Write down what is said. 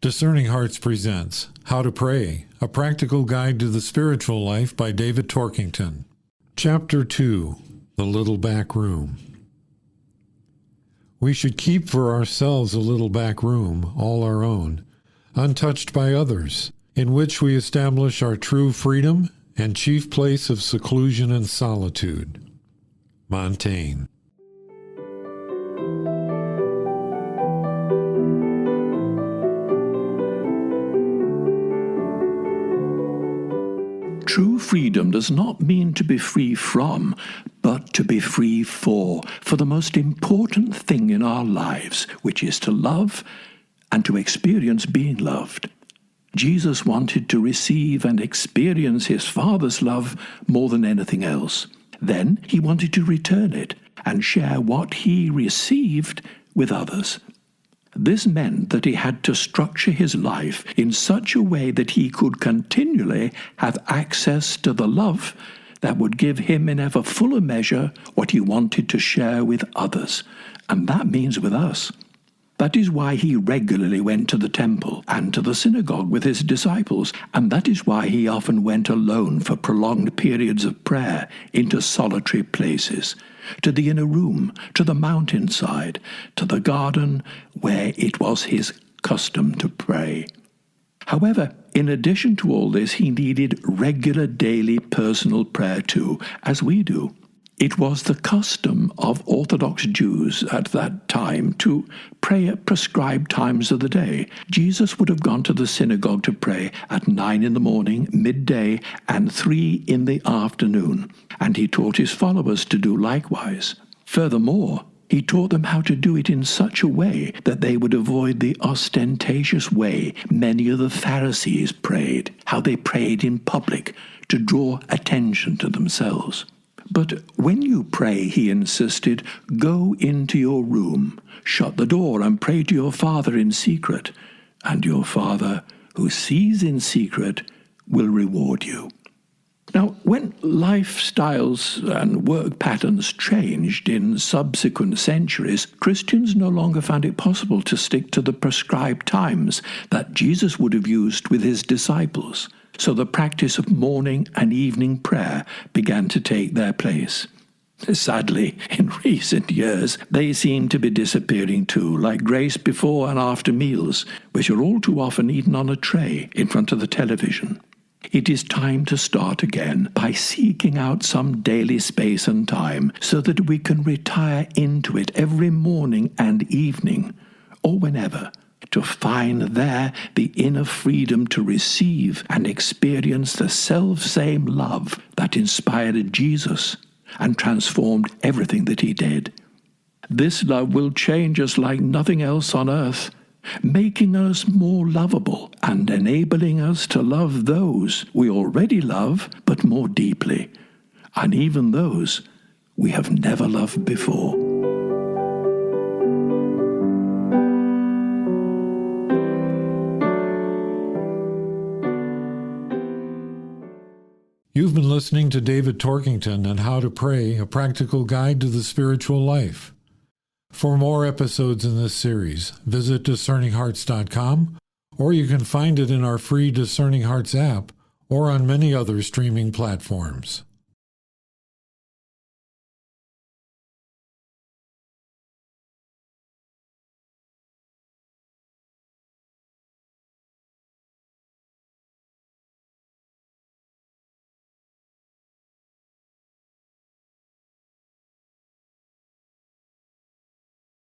Discerning Hearts presents How to Pray, a Practical Guide to the Spiritual Life by David Torkington. Chapter 2, The Little Back Room. We should keep for ourselves a little back room, all our own, untouched by others, in which we establish our true freedom and chief place of seclusion and solitude. Montaigne. True freedom does not mean to be free from, but to be free for the most important thing in our lives, which is to love and to experience being loved. Jesus wanted to receive and experience his Father's love more than anything else. Then he wanted to return it and share what he received with others. This meant that he had to structure his life in such a way that he could continually have access to the love that would give him in ever fuller measure what he wanted to share with others. And that means with us. That is why he regularly went to the temple and to the synagogue with his disciples, and that is why he often went alone for prolonged periods of prayer into solitary places, to the inner room, to the mountainside, to the garden where it was his custom to pray. However, in addition to all this, he needed regular daily personal prayer too, as we do. It was the custom of Orthodox Jews at that time to pray at prescribed times of the day. Jesus would have gone to the synagogue to pray at 9 in the morning, midday, and 3 in the afternoon, and he taught his followers to do likewise. Furthermore, he taught them how to do it in such a way that they would avoid the ostentatious way many of the Pharisees prayed, how they prayed in public to draw attention to themselves. But when you pray, he insisted, go into your room, shut the door, and pray to your Father in secret, and your Father, who sees in secret, will reward you. Now, when lifestyles and work patterns changed in subsequent centuries, Christians no longer found it possible to stick to the prescribed times that Jesus would have used with his disciples. So the practice of morning and evening prayer began to take their place. Sadly, in recent years, they seem to be disappearing too, like grace before and after meals, which are all too often eaten on a tray in front of the television. It is time to start again by seeking out some daily space and time so that we can retire into it every morning and evening, or whenever, to find there the inner freedom to receive and experience the self-same love that inspired Jesus and transformed everything that he did. This love will change us like nothing else on earth, making us more lovable and enabling us to love those we already love, but more deeply, and even those we have never loved before. You've been listening to David Torkington and How to Pray, a Practical Guide to the Spiritual Life. For more episodes in this series, visit discerninghearts.com, or you can find it in our free Discerning Hearts app or on many other streaming platforms.